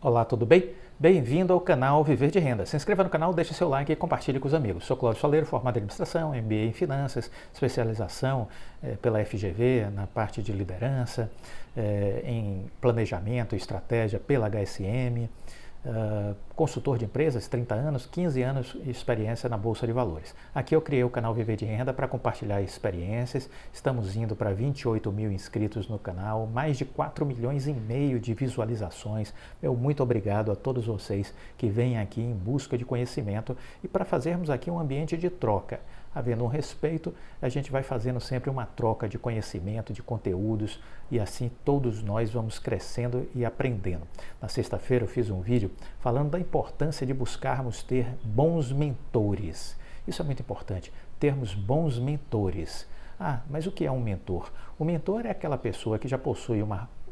Olá, tudo bem? Bem-vindo ao canal Viver de Renda. Se inscreva no canal, deixe seu like e compartilhe com os amigos. Sou Cláudio Faleiro, formado em administração, MBA em finanças, especialização pela FGV na parte de liderança, em planejamento e estratégia pela HSM, consultor de empresas, 30 anos, 15 anos de experiência na Bolsa de Valores. Aqui eu criei o canal Viver de Renda para compartilhar experiências. Estamos indo para 28 mil inscritos no canal, mais de 4 milhões e meio de visualizações. Meu muito obrigado a todos vocês que vêm aqui em busca de conhecimento e para fazermos aqui um ambiente de troca. Havendo um respeito, a gente vai fazendo sempre uma troca de conhecimento, de conteúdos e assim todos nós vamos crescendo e aprendendo. Na sexta-feira eu fiz um vídeo falando da importância de buscarmos ter bons mentores. Isso é muito importante, termos bons mentores. Mas o que é um mentor? O mentor é aquela pessoa que já possui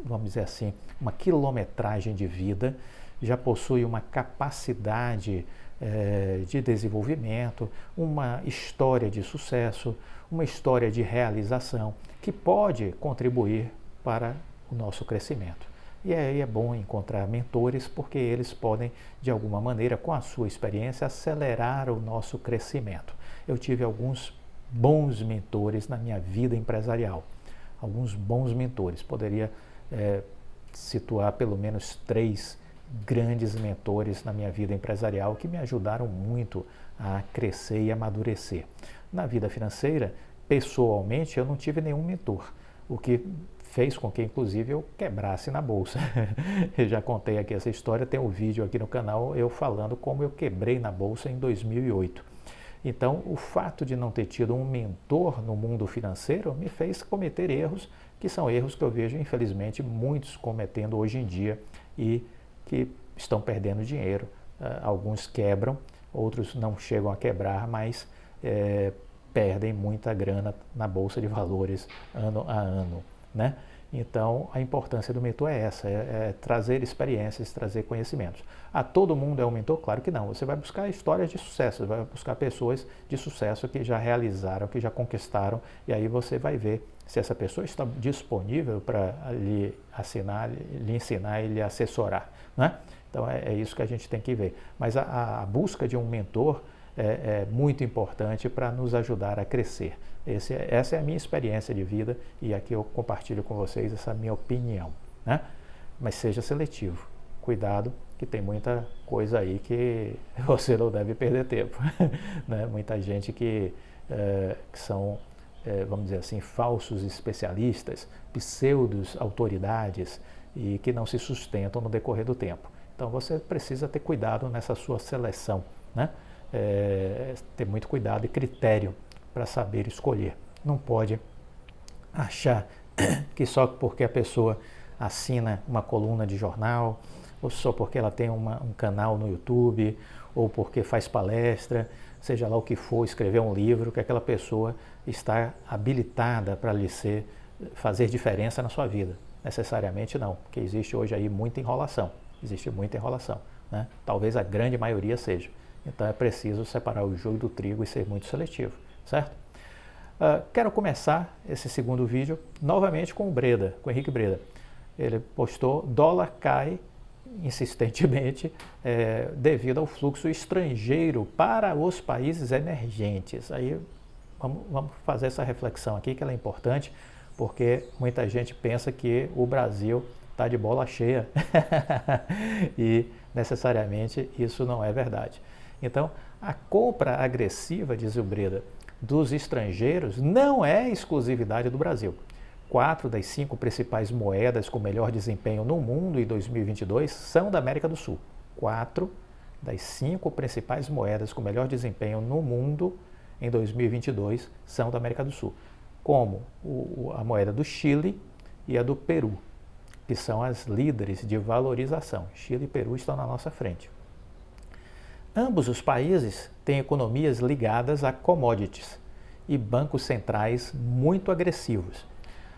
vamos dizer assim, uma quilometragem de vida, já possui uma capacidade de desenvolvimento, uma história de sucesso, uma história de realização que pode contribuir para o nosso crescimento. E aí é bom encontrar mentores porque eles podem, de alguma maneira, com a sua experiência, acelerar o nosso crescimento. Eu tive alguns bons mentores na minha vida empresarial, alguns bons mentores. Poderia situar pelo menos 3 grandes mentores na minha vida empresarial que me ajudaram muito a crescer e amadurecer. Na vida financeira, pessoalmente, eu não tive nenhum mentor, o que fez com que, inclusive, eu quebrasse na bolsa. Eu já contei aqui essa história, tem um vídeo aqui no canal eu falando como eu quebrei na bolsa em 2008. Então, o fato de não ter tido um mentor no mundo financeiro me fez cometer erros, que são erros que eu vejo, infelizmente, muitos cometendo hoje em dia e que estão perdendo dinheiro. Alguns quebram, outros não chegam a quebrar, mas perdem muita grana na Bolsa de Valores ano a ano, né? Então, a importância do mentor é essa, é trazer experiências, trazer conhecimentos. Todo mundo é um mentor? Claro que não. Você vai buscar histórias de sucesso, vai buscar pessoas de sucesso que já realizaram, que já conquistaram, e aí você vai ver se essa pessoa está disponível para lhe ensinar e lhe assessorar, né? Então, é isso que a gente tem que ver. Mas a busca de um mentor é muito importante para nos ajudar a crescer. Essa é a minha experiência de vida e aqui eu compartilho com vocês essa minha opinião, né? Mas seja seletivo. Cuidado, que tem muita coisa aí que você não deve perder tempo, né? Muita gente que são, vamos dizer assim, falsos especialistas, pseudos autoridades e que não se sustentam no decorrer do tempo. Então você precisa ter cuidado nessa sua seleção, né? Ter muito cuidado e critério para saber escolher. Não pode achar que só porque a pessoa assina uma coluna de jornal, ou só porque ela tem um canal no YouTube, ou porque faz palestra, seja lá o que for, escrever um livro, que aquela pessoa está habilitada para fazer diferença na sua vida. Necessariamente não, porque existe hoje aí muita enrolação. Existe muita enrolação, né? Talvez a grande maioria seja. Então é preciso separar o joio do trigo e ser muito seletivo, certo? Quero começar esse segundo vídeo novamente com o Breda, com o Henrique Breda. Ele postou: dólar cai insistentemente devido ao fluxo estrangeiro para os países emergentes. Aí vamos fazer essa reflexão aqui, que ela é importante, porque muita gente pensa que o Brasil está de bola cheia e necessariamente isso não é verdade. Então, a compra agressiva, diz o Breda, dos estrangeiros não é exclusividade do Brasil. 4 das 5 principais moedas com melhor desempenho no mundo em 2022 são da América do Sul. 4 das 5 principais moedas com melhor desempenho no mundo em 2022 são da América do Sul, como a moeda do Chile e a do Peru, que são as líderes de valorização. Chile e Peru estão na nossa frente. Ambos os países têm economias ligadas a commodities e bancos centrais muito agressivos.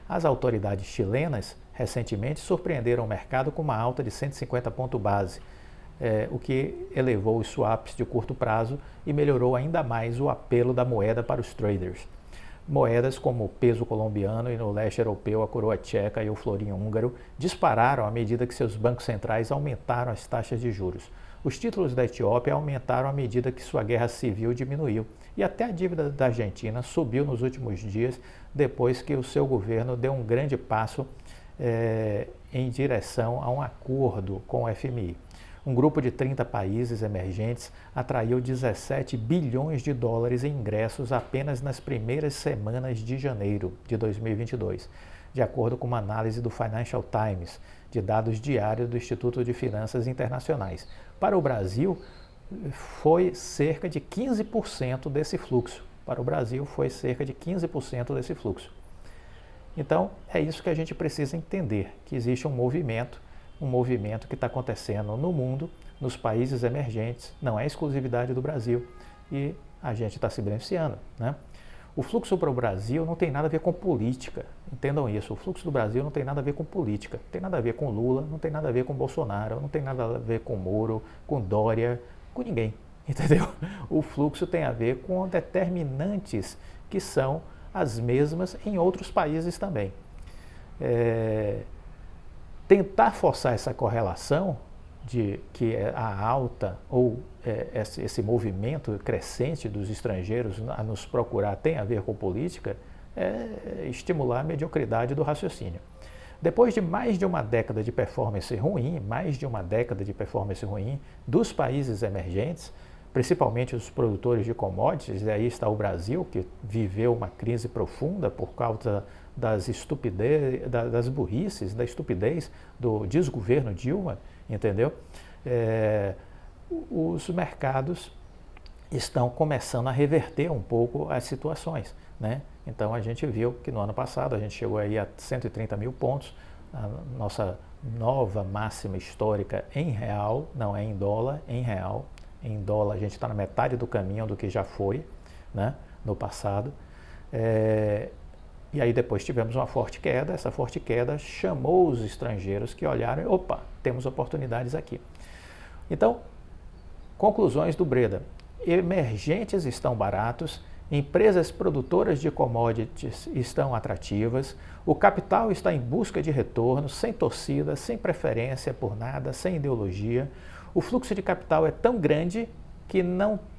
As autoridades chilenas recentemente surpreenderam o mercado com uma alta de 150 pontos base, o que elevou os swaps de curto prazo e melhorou ainda mais o apelo da moeda para os traders. Moedas como o peso colombiano e no leste europeu a coroa tcheca e o florim húngaro dispararam à medida que seus bancos centrais aumentaram as taxas de juros. Os títulos da Etiópia aumentaram à medida que sua guerra civil diminuiu. E até a dívida da Argentina subiu nos últimos dias, depois que o seu governo deu um grande passo em direção a um acordo com o FMI. Um grupo de 30 países emergentes atraiu 17 bilhões de dólares em ingressos apenas nas primeiras semanas de janeiro de 2022, de acordo com uma análise do Financial Times, de dados diários do Instituto de Finanças Internacionais. Para o Brasil, foi cerca de 15% desse fluxo. Para o Brasil, foi cerca de 15% desse fluxo. Então, é isso que a gente precisa entender, que existe um movimento que está acontecendo no mundo, nos países emergentes, não é exclusividade do Brasil, e a gente está se beneficiando, né? O fluxo para o Brasil não tem nada a ver com política, entendam isso, o fluxo do Brasil não tem nada a ver com política, não tem nada a ver com Lula, não tem nada a ver com Bolsonaro, não tem nada a ver com Moro, com Dória, com ninguém, entendeu? O fluxo tem a ver com determinantes que são as mesmas em outros países também. Tentar forçar essa correlação de que a alta ou esse movimento crescente dos estrangeiros a nos procurar tem a ver com política é estimular a mediocridade do raciocínio. Depois de mais de uma década de performance ruim, dos países emergentes, principalmente os produtores de commodities, e aí está o Brasil, que viveu uma crise profunda por causa das estupidez, das burrices, da estupidez do desgoverno Dilma, entendeu? Os mercados estão começando a reverter um pouco as situações, né? Então a gente viu que no ano passado a gente chegou aí a 130 mil pontos, a nossa nova máxima histórica em real, não é em dólar, em real. Em dólar a gente está na metade do caminho do que já foi, né, no passado. E aí depois tivemos uma forte queda, essa forte queda chamou os estrangeiros que olharam e, opa, temos oportunidades aqui. Então, conclusões do Breda. Emergentes estão baratos, empresas produtoras de commodities estão atrativas, o capital está em busca de retorno, sem torcida, sem preferência por nada, sem ideologia. O fluxo de capital é tão grande que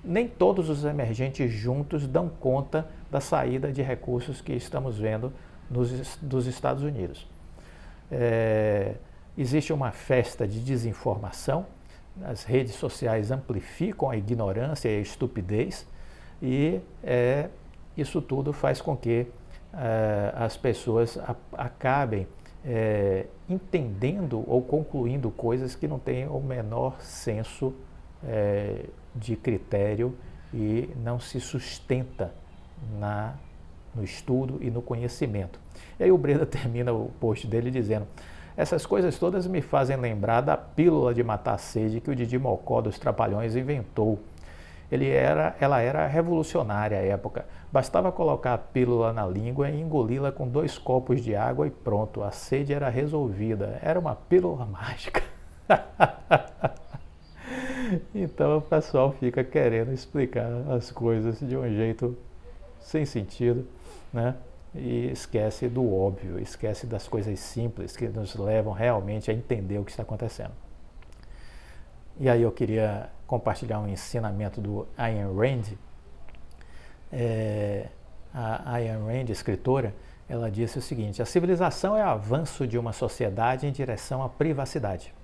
nem todos os emergentes juntos dão conta da saída de recursos que estamos vendo dos Estados Unidos. Existe uma festa de desinformação, as redes sociais amplificam a ignorância e a estupidez e isso tudo faz com que as pessoas acabem entendendo ou concluindo coisas que não têm o menor senso de critério e não se sustenta no estudo e no conhecimento. E aí o Breda termina o post dele dizendo: essas coisas todas me fazem lembrar da pílula de matar a sede que o Didi Mocó dos Trapalhões inventou. Ela era revolucionária à época. Bastava colocar a pílula na língua e engoli-la com 2 copos de água e pronto, a sede era resolvida. Era uma pílula mágica. Então o pessoal fica querendo explicar as coisas de um jeito sem sentido, né? E esquece do óbvio, esquece das coisas simples que nos levam realmente a entender o que está acontecendo. E aí eu queria compartilhar um ensinamento do Ayn Rand. A Ayn Rand, escritora, ela disse o seguinte: a civilização é o avanço de uma sociedade em direção à privacidade.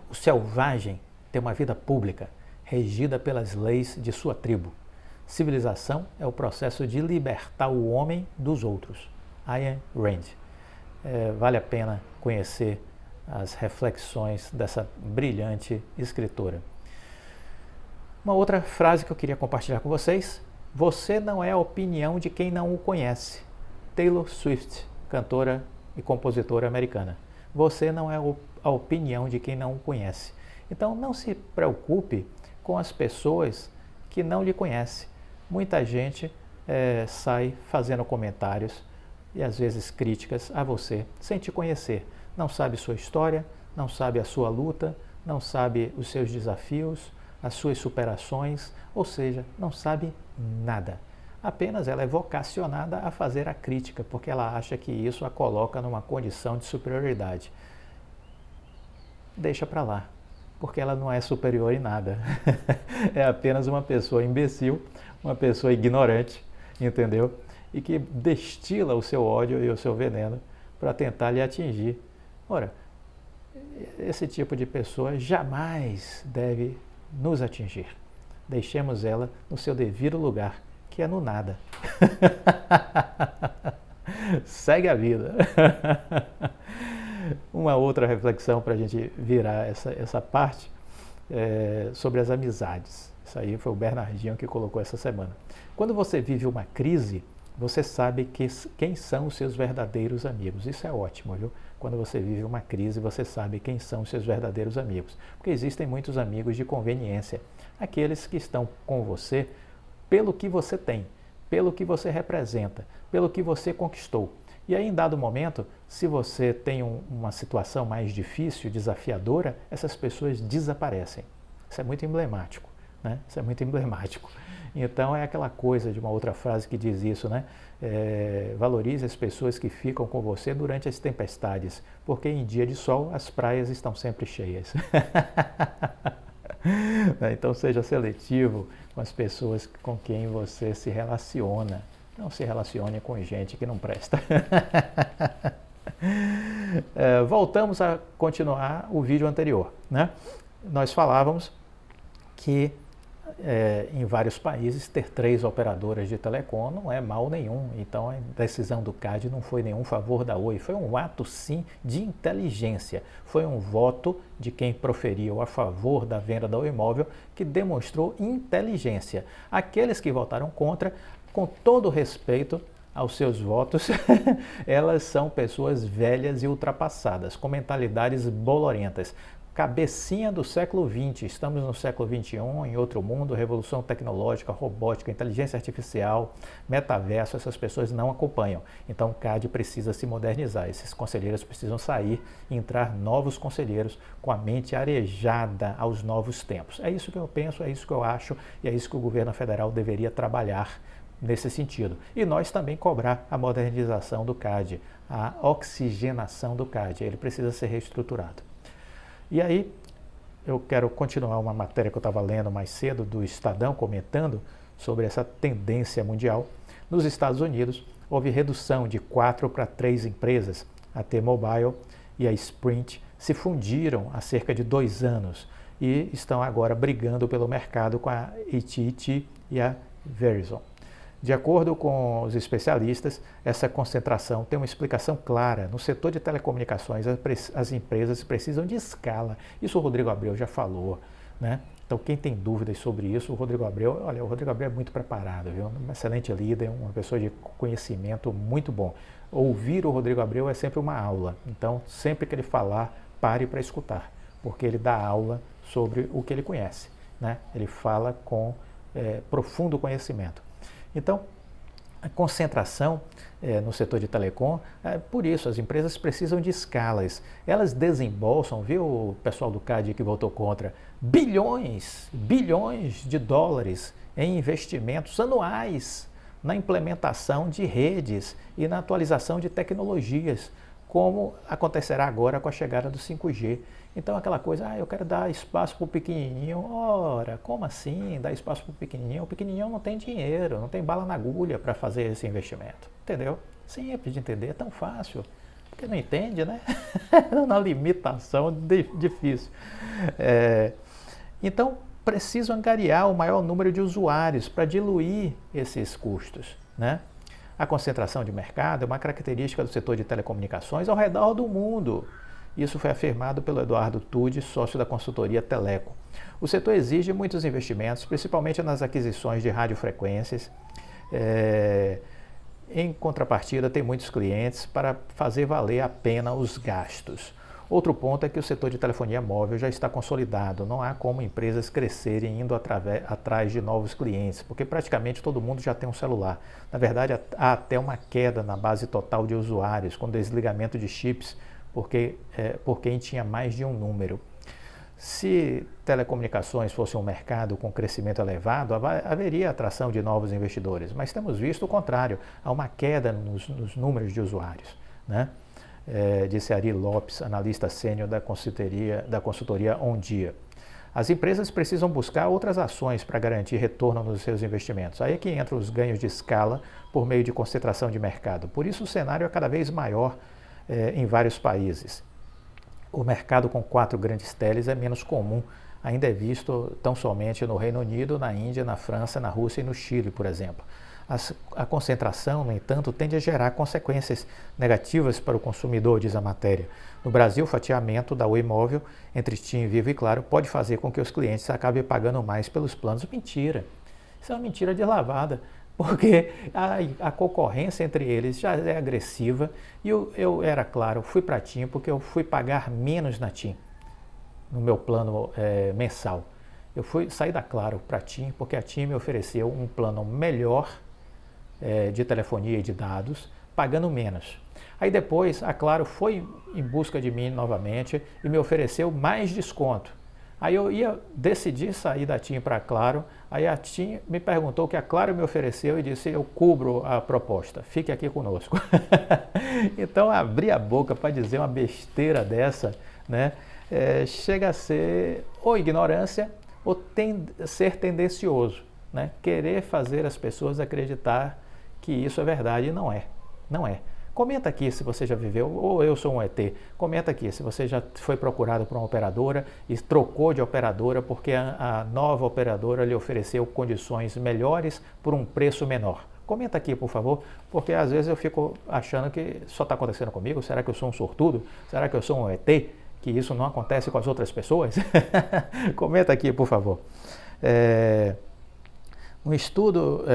O selvagem tem uma vida pública, regida pelas leis de sua tribo. Civilização é o processo de libertar o homem dos outros. Ayn Rand. Vale a pena conhecer as reflexões dessa brilhante escritora. Uma outra frase que eu queria compartilhar com vocês: você não é a opinião de quem não o conhece. Taylor Swift, cantora e compositora americana. Você não é a opinião de quem não o conhece. Então não se preocupe com as pessoas que não lhe conhecem. Muita gente sai fazendo comentários e às vezes críticas a você sem te conhecer. Não sabe sua história, não sabe a sua luta, não sabe os seus desafios, as suas superações, ou seja, não sabe nada. apenas ela é vocacionada a fazer a crítica, porque ela acha que isso a coloca numa condição de superioridade. Deixa para lá, porque ela não é superior em nada. É apenas uma pessoa imbecil, uma pessoa ignorante, entendeu? E que destila o seu ódio e o seu veneno para tentar lhe atingir. Ora, esse tipo de pessoa jamais deve nos atingir. Deixemos ela no seu devido lugar, que é no nada. Segue a vida. Uma outra reflexão para a gente virar essa parte sobre as amizades. Isso aí foi o Bernardinho que colocou essa semana. Quando você vive uma crise, você sabe quem são os seus verdadeiros amigos. Isso é ótimo, viu? Quando você vive uma crise, você sabe quem são os seus verdadeiros amigos. Porque existem muitos amigos de conveniência. Aqueles que estão com você pelo que você tem, pelo que você representa, pelo que você conquistou. E aí, em dado momento, se você tem uma situação mais difícil, desafiadora, essas pessoas desaparecem. Isso é muito emblemático, né? Isso é muito emblemático. Então, é aquela coisa de uma outra frase que diz isso, né? Valorize as pessoas que ficam com você durante as tempestades, porque em dia de sol as praias estão sempre cheias. Então, seja seletivo com as pessoas com quem você se relaciona. Não se relacione com gente que não presta. Voltamos a continuar o vídeo anterior, né? Nós falávamos que em vários países ter 3 operadoras de telecom não é mal nenhum. Então a decisão do CAD não foi nenhum favor da Oi, foi um ato sim de inteligência. Foi um voto de quem proferiu a favor da venda da Oi Móvel que demonstrou inteligência. Aqueles que votaram contra, com todo respeito aos seus votos, elas são pessoas velhas e ultrapassadas, com mentalidades bolorentas. Cabecinha do século XX, estamos no século XXI, em outro mundo, revolução tecnológica, robótica, inteligência artificial, metaverso, essas pessoas não acompanham. Então o CAD precisa se modernizar, esses conselheiros precisam sair e entrar novos conselheiros com a mente arejada aos novos tempos. É isso que eu penso, é isso que eu acho e é isso que o governo federal deveria trabalhar nesse sentido. E nós também cobrar a modernização do CAD, a oxigenação do CAD, ele precisa ser reestruturado. E aí, eu quero continuar uma matéria que eu estava lendo mais cedo do Estadão, comentando sobre essa tendência mundial. Nos Estados Unidos, houve redução de 4 para 3 empresas. A T-Mobile e a Sprint se fundiram há cerca de 2 anos e estão agora brigando pelo mercado com a AT&T e a Verizon. De acordo com os especialistas, essa concentração tem uma explicação clara. No setor de telecomunicações, as empresas precisam de escala. Isso o Rodrigo Abreu já falou, né? Então, quem tem dúvidas sobre isso, o Rodrigo Abreu, olha, o Rodrigo Abreu é muito preparado, viu? Um excelente líder, uma pessoa de conhecimento muito bom. Ouvir o Rodrigo Abreu é sempre uma aula. Então, sempre que ele falar, pare para escutar, porque ele dá aula sobre o que ele conhece, né? Ele fala com profundo conhecimento. Então, a concentração no setor de telecom, por isso, as empresas precisam de escalas. Elas desembolsam, viu o pessoal do CAD que votou contra, bilhões de dólares em investimentos anuais na implementação de redes e na atualização de tecnologias, como acontecerá agora com a chegada do 5G. Então aquela coisa, eu quero dar espaço para o pequenininho. Ora, como assim dar espaço para o pequenininho? O pequenininho não tem dinheiro, não tem bala na agulha para fazer esse investimento, entendeu? Simples de entender, é tão fácil, porque não entende, né? Na limitação difícil. Então, preciso angariar o maior número de usuários para diluir esses custos, né? A concentração de mercado é uma característica do setor de telecomunicações ao redor do mundo. Isso foi afirmado pelo Eduardo Tude, sócio da consultoria Teleco. O setor exige muitos investimentos, principalmente nas aquisições de radiofrequências. Em contrapartida, tem muitos clientes para fazer valer a pena os gastos. Outro ponto é que o setor de telefonia móvel já está consolidado. Não há como empresas crescerem indo atrás de novos clientes, porque praticamente todo mundo já tem um celular. Na verdade, há até uma queda na base total de usuários, com desligamento de chips, por quem tinha mais de um número. Se telecomunicações fosse um mercado com crescimento elevado, haveria atração de novos investidores, mas temos visto o contrário, há uma queda nos números de usuários, né? Disse Ari Lopes, analista sênior da consultoria Ondia. As empresas precisam buscar outras ações para garantir retorno nos seus investimentos. Aí é que entram os ganhos de escala por meio de concentração de mercado. Por isso o cenário é cada vez maior em vários países. O mercado com 4 grandes teles é menos comum, ainda é visto tão somente no Reino Unido, na Índia, na França, na Rússia e no Chile, por exemplo. A concentração, no entanto, tende a gerar consequências negativas para o consumidor, diz a matéria. No Brasil, o fatiamento da Oi Móvel entre TIM, Vivo e Claro pode fazer com que os clientes acabem pagando mais pelos planos. Mentira! Isso é uma mentira deslavada, porque a concorrência entre eles já é agressiva e eu era claro, fui para a TIM porque eu fui pagar menos na TIM, no meu plano mensal. Eu saí da Claro para a TIM porque a TIM me ofereceu um plano melhor de telefonia e de dados, pagando menos. Aí depois a Claro foi em busca de mim novamente e me ofereceu mais desconto. Aí eu decidi sair da TIM para a Claro, aí a TIM me perguntou o que a Claro me ofereceu e disse, eu cubro a proposta, fique aqui conosco. Então abrir a boca para dizer uma besteira dessa, né, chega a ser ou ignorância ou ser tendencioso, né, querer fazer as pessoas acreditar que isso é verdade e não é, não é. Comenta aqui se você já viveu, ou eu sou um ET, comenta aqui se você já foi procurado por uma operadora e trocou de operadora porque a nova operadora lhe ofereceu condições melhores por um preço menor. Comenta aqui, por favor, porque às vezes eu fico achando que só está acontecendo comigo. Será que eu sou um sortudo? Será que eu sou um ET? Que isso não acontece com as outras pessoas? Comenta aqui, por favor. Um estudo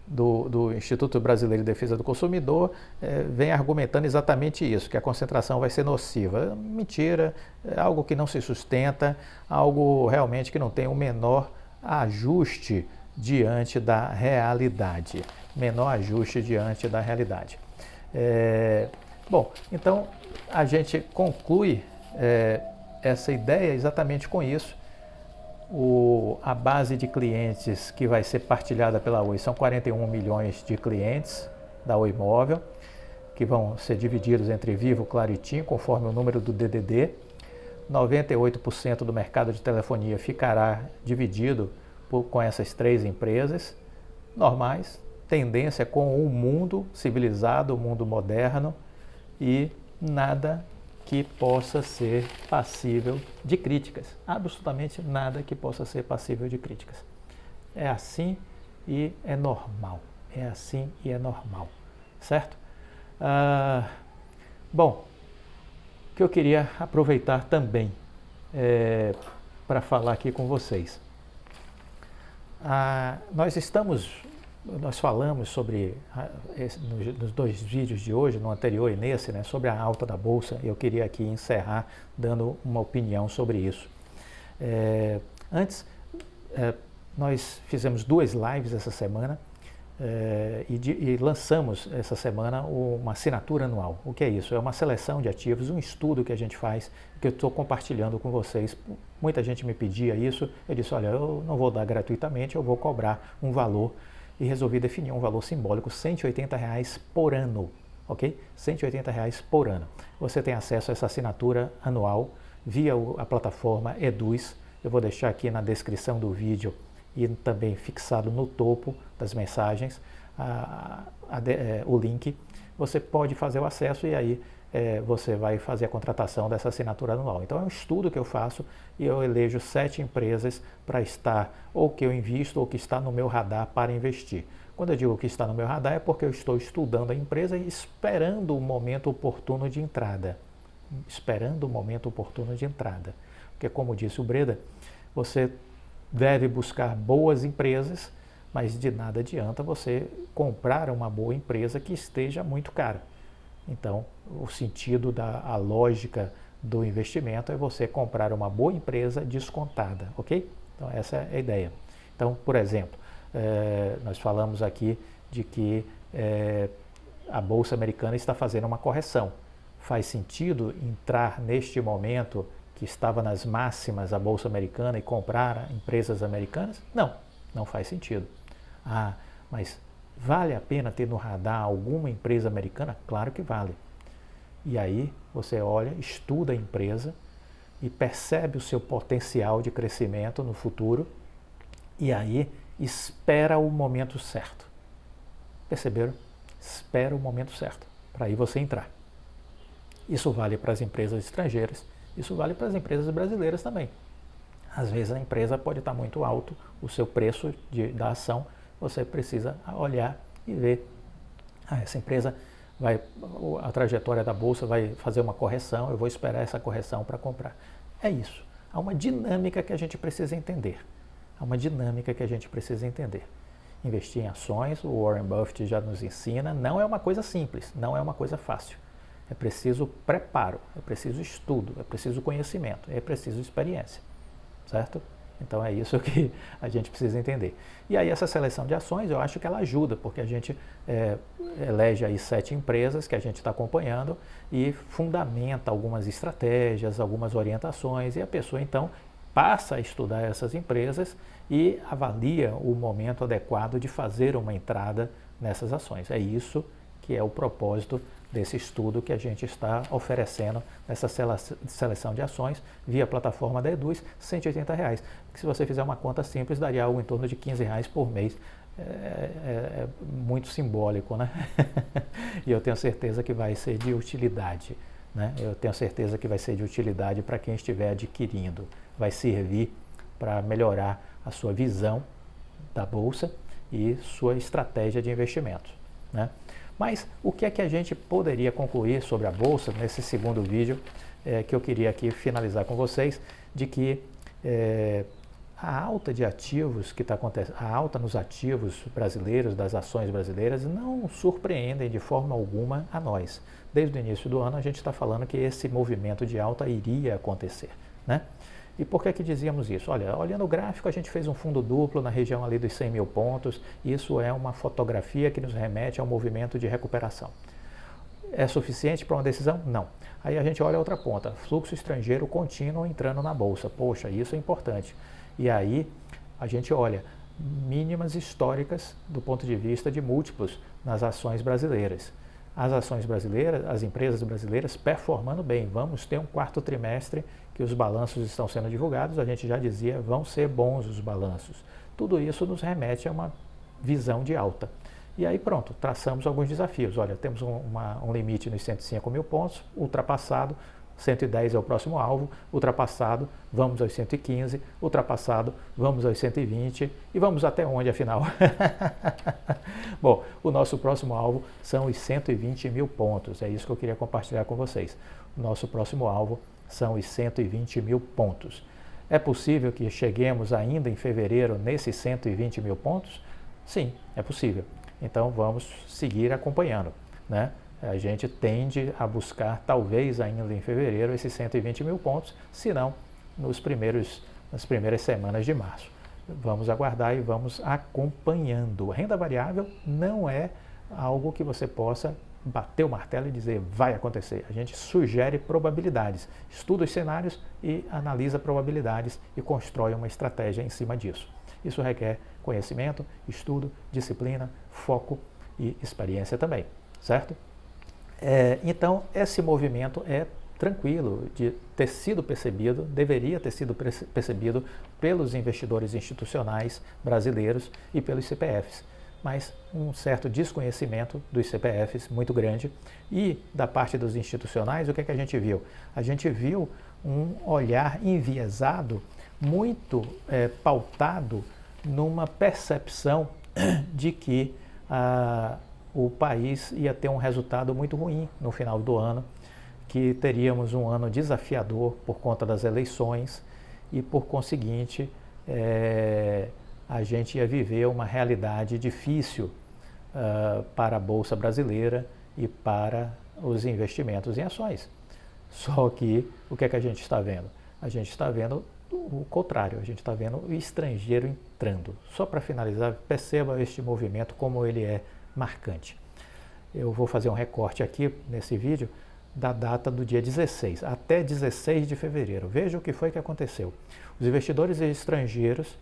do Instituto Brasileiro de Defesa do Consumidor vem argumentando exatamente isso, que a concentração vai ser nociva. Mentira, é algo que não se sustenta, algo realmente que não tem o menor ajuste diante da realidade. Menor ajuste diante da realidade. Bom, então a gente conclui essa ideia exatamente com isso. A base de clientes que vai ser partilhada pela Oi são 41 milhões de clientes da Oi Móvel, que vão ser divididos entre Vivo, Claro e TIM, conforme o número do DDD. 98% do mercado de telefonia ficará dividido com essas 3 empresas normais, tendência com o mundo civilizado, o mundo moderno, e nada que possa ser passível de críticas, absolutamente nada que possa ser passível de críticas. É assim e é normal, é assim e é normal, certo? Bom, o que eu queria aproveitar também para falar aqui com vocês. Nós falamos sobre, nos 2 vídeos de hoje, no anterior e nesse, né, sobre a alta da Bolsa. Eu queria aqui encerrar dando uma opinião sobre isso. Nós fizemos 2 lives essa semana e lançamos essa semana uma assinatura anual. O que é isso? É uma seleção de ativos, um estudo que a gente faz, que eu estou compartilhando com vocês. Muita gente me pedia isso, eu disse, olha, eu não vou dar gratuitamente, eu vou cobrar um valor. E resolvi definir um valor simbólico, R$ 180 por ano, ok? R$ 180 por ano. Você tem acesso a essa assinatura anual via a plataforma Eduz. Eu vou deixar aqui na descrição do vídeo e também fixado no topo das mensagens o link. Você pode fazer o acesso e aí você vai fazer a contratação dessa assinatura anual. Então é um estudo que eu faço e eu elejo 7 empresas para estar, ou que eu invisto, ou que está no meu radar para investir. Quando eu digo que está no meu radar é porque eu estou estudando a empresa e esperando o momento oportuno de entrada. Esperando o momento oportuno de entrada. Porque como disse o Breda, você deve buscar boas empresas, mas de nada adianta você comprar uma boa empresa que esteja muito cara. Então, o sentido a lógica do investimento é você comprar uma boa empresa descontada, ok? Então, essa é a ideia. Então, por exemplo, nós falamos aqui de que a Bolsa Americana está fazendo uma correção. Faz sentido entrar neste momento que estava nas máximas a Bolsa Americana e comprar empresas americanas? Não, não faz sentido. Ah, mas vale a pena ter no radar alguma empresa americana? Claro que vale. E aí você olha, estuda a empresa e percebe o seu potencial de crescimento no futuro e aí espera o momento certo. Perceberam? Espera o momento certo para aí você entrar. Isso vale para as empresas estrangeiras, isso vale para as empresas brasileiras também. Às vezes a empresa pode estar muito alto, o seu preço da ação, você precisa olhar e ver. Essa empresa a trajetória da bolsa vai fazer uma correção, eu vou esperar essa correção para comprar. É isso. Há uma dinâmica que a gente precisa entender. Há uma dinâmica que a gente precisa entender. Investir em ações, o Warren Buffett já nos ensina, não é uma coisa simples, não é uma coisa fácil. É preciso preparo, é preciso estudo, é preciso conhecimento, é preciso experiência, certo? Então é isso que a gente precisa entender. E aí essa seleção de ações, eu acho que ela ajuda, porque a gente elege aí 7 empresas que a gente está acompanhando e fundamenta algumas estratégias, algumas orientações, e a pessoa então passa a estudar essas empresas e avalia o momento adequado de fazer uma entrada nessas ações. É isso que é o propósito desse estudo que a gente está oferecendo nessa seleção de ações via plataforma da Eduz, R$ 180. Que se você fizer uma conta simples, daria algo em torno de R$ 15 por mês. É muito simbólico, né? E eu tenho certeza que vai ser de utilidade, né? Eu tenho certeza que vai ser de utilidade para quem estiver adquirindo. Vai servir para melhorar a sua visão da Bolsa e sua estratégia de investimento, né? Mas o que é que a gente poderia concluir sobre a Bolsa nesse segundo vídeo que eu queria aqui finalizar com vocês, de que a alta de ativos que está acontecendo, a alta nos ativos brasileiros, das ações brasileiras, não surpreendem de forma alguma a nós. Desde o início do ano a gente está falando que esse movimento de alta iria acontecer, né? E por que dizíamos isso? Olha, olhando o gráfico, a gente fez um fundo duplo na região ali dos 100 mil pontos. Isso é uma fotografia que nos remete ao movimento de recuperação. É suficiente para uma decisão? Não. Aí a gente olha a outra ponta, fluxo estrangeiro contínuo entrando na Bolsa. Poxa, isso é importante. E aí a gente olha mínimas históricas do ponto de vista de múltiplos nas ações brasileiras. As ações brasileiras, as empresas brasileiras performando bem. Vamos ter um quarto trimestre que os balanços estão sendo divulgados, a gente já dizia, vão ser bons os balanços. Tudo isso nos remete a uma visão de alta. E aí pronto, traçamos alguns desafios. Olha, temos um limite nos 105 mil pontos, ultrapassado, 110 é o próximo alvo, ultrapassado, vamos aos 115, ultrapassado, vamos aos 120 e vamos até onde afinal? Bom, o nosso próximo alvo são os 120 mil pontos, é isso que eu queria compartilhar com vocês. O nosso próximo alvo são os 120 mil pontos. É possível que cheguemos ainda em fevereiro nesses 120 mil pontos? Sim, é possível. Então vamos seguir acompanhando, né? A gente tende a buscar, talvez ainda em fevereiro, esses 120 mil pontos, se não nas primeiras semanas de março. Vamos aguardar e vamos acompanhando. Renda variável não é algo que você possa bater o martelo e dizer vai acontecer. A gente sugere probabilidades, estuda os cenários e analisa probabilidades e constrói uma estratégia em cima disso. Isso requer conhecimento, estudo, disciplina, foco e experiência também, certo? Então, esse movimento é tranquilo de ter sido percebido, deveria ter sido percebido pelos investidores institucionais brasileiros e pelos CPFs, mas um certo desconhecimento dos CPFs muito grande. E da parte dos institucionais, o que é que a gente viu? A gente viu um olhar enviesado, muito pautado numa percepção de que o país ia ter um resultado muito ruim no final do ano, que teríamos um ano desafiador por conta das eleições e, por conseguinte, a gente ia viver uma realidade difícil para a Bolsa Brasileira e para os investimentos em ações. Só que o que é que a gente está vendo? A gente está vendo o contrário, a gente está vendo o estrangeiro entrando. Só para finalizar, perceba este movimento como ele é marcante. Eu vou fazer um recorte aqui nesse vídeo da data do dia 16, até 16 de fevereiro. Veja o que foi que aconteceu. Os investidores estrangeiros,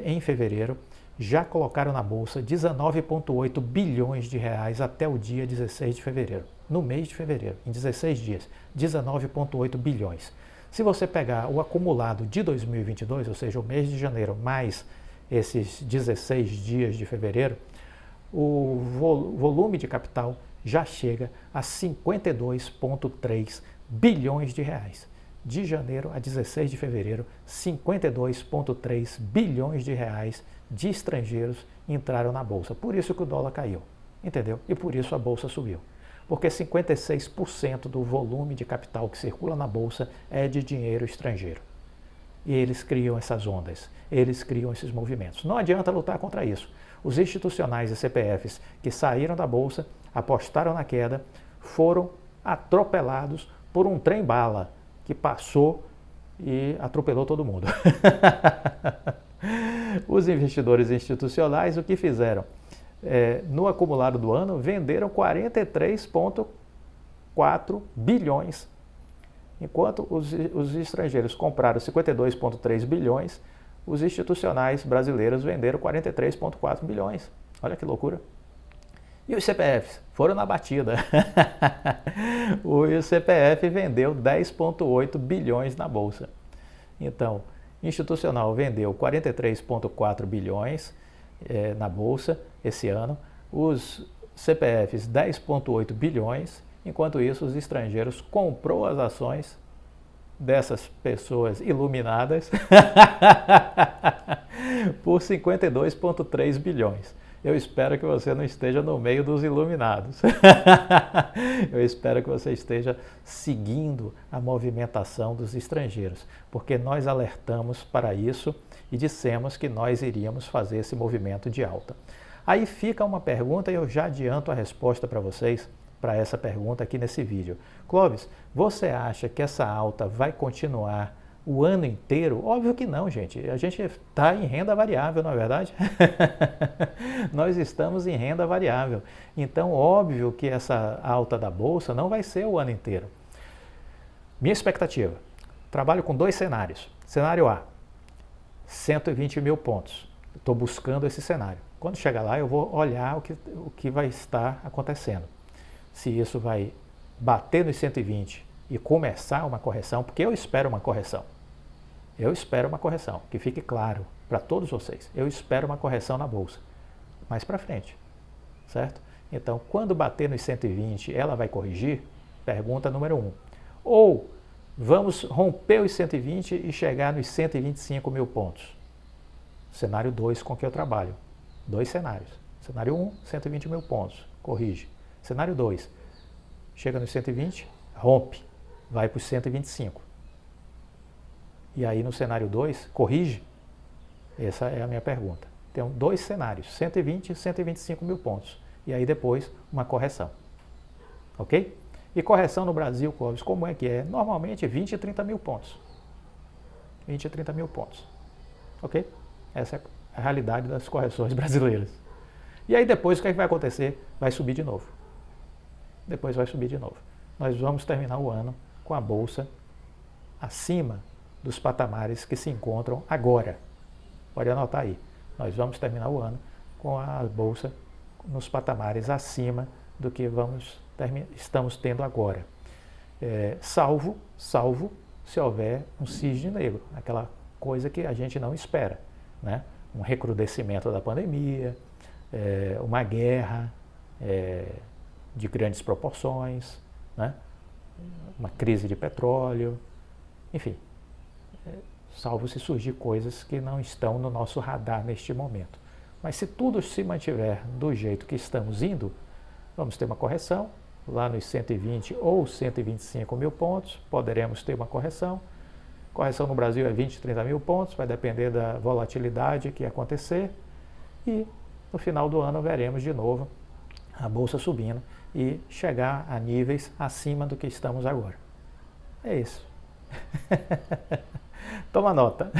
em fevereiro, já colocaram na Bolsa 19,8 bilhões de reais até o dia 16 de fevereiro. No mês de fevereiro, em 16 dias, 19,8 bilhões. Se você pegar o acumulado de 2022, ou seja, o mês de janeiro mais esses 16 dias de fevereiro, o volume de capital já chega a 52,3 bilhões de reais. De janeiro a 16 de fevereiro, 52,3 bilhões de reais de estrangeiros entraram na Bolsa. Por isso que o dólar caiu, entendeu? E por isso a Bolsa subiu. Porque 56% do volume de capital que circula na Bolsa é de dinheiro estrangeiro. E eles criam essas ondas, eles criam esses movimentos. Não adianta lutar contra isso. Os institucionais e CPFs que saíram da Bolsa, apostaram na queda, foram atropelados por um trem-bala que passou e atropelou todo mundo. Os investidores institucionais, o que fizeram? No acumulado do ano, venderam 43,4 bilhões, enquanto os estrangeiros compraram 52,3 bilhões, os institucionais brasileiros venderam 43,4 bilhões. Olha que loucura. E os CPFs foram na batida. O CPF vendeu 10,8 bilhões na Bolsa. Então, institucional vendeu 43,4 bilhões na Bolsa esse ano, os CPFs 10,8 bilhões, enquanto isso os estrangeiros comprou as ações dessas pessoas iluminadas por 52,3 bilhões. Eu espero que você não esteja no meio dos iluminados. Eu espero que você esteja seguindo a movimentação dos estrangeiros, porque nós alertamos para isso e dissemos que nós iríamos fazer esse movimento de alta. Aí fica uma pergunta e eu já adianto a resposta para vocês, para essa pergunta aqui nesse vídeo. Clóvis, você acha que essa alta vai continuar o ano inteiro? Óbvio que não, gente. A gente está em renda variável, não é verdade? Nós estamos em renda variável. Então, óbvio que essa alta da Bolsa não vai ser o ano inteiro. Minha expectativa, trabalho com dois cenários. Cenário A, 120 mil pontos. Estou buscando esse cenário. Quando chegar lá, eu vou olhar o que vai estar acontecendo. Se isso vai bater nos 120 e começar uma correção, porque eu espero uma correção. Eu espero uma correção, que fique claro para todos vocês. Eu espero uma correção na Bolsa, mais para frente, certo? Então, quando bater nos 120, ela vai corrigir? Pergunta número 1. Ou vamos romper os 120 e chegar nos 125 mil pontos? Cenário 2 com que eu trabalho. Dois cenários. Cenário 1, 120 mil pontos, corrige. Cenário 2, chega nos 120, rompe, vai para os 125. E aí no cenário 2, corrige? Essa é a minha pergunta. Tem dois cenários, 120 e 125 mil pontos. E aí depois uma correção. Ok? E correção no Brasil, Clóvis, como é que é? Normalmente 20 e 30 mil pontos. 20 e 30 mil pontos. Ok? Essa é a realidade das correções brasileiras. E aí depois o que vai acontecer? Vai subir de novo. Depois vai subir de novo. Nós vamos terminar o ano com a Bolsa acima dos patamares que se encontram agora. Pode anotar aí. Nós vamos terminar o ano com a Bolsa nos patamares acima do que estamos tendo agora. Salvo se houver um cisne negro, aquela coisa que a gente não espera, né? Um recrudescimento da pandemia, uma guerra de grandes proporções, né? Uma crise de petróleo, enfim, salvo se surgir coisas que não estão no nosso radar neste momento. Mas se tudo se mantiver do jeito que estamos indo, vamos ter uma correção, lá nos 120 ou 125 mil pontos, poderemos ter uma correção. Correção no Brasil é 20, 30 mil pontos, vai depender da volatilidade que acontecer. E no final do ano veremos de novo a Bolsa subindo e chegar a níveis acima do que estamos agora. É isso. Toma nota.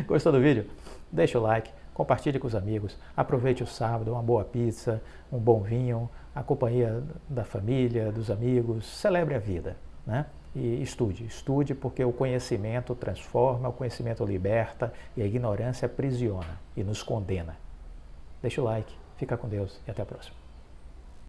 Gostou do vídeo? Deixa o like, compartilhe com os amigos, aproveite o sábado, uma boa pizza, um bom vinho, a companhia da família, dos amigos, celebre a vida, né? E estude porque o conhecimento transforma, o conhecimento liberta e a ignorância aprisiona e nos condena. Deixa o like, fica com Deus e até a próxima.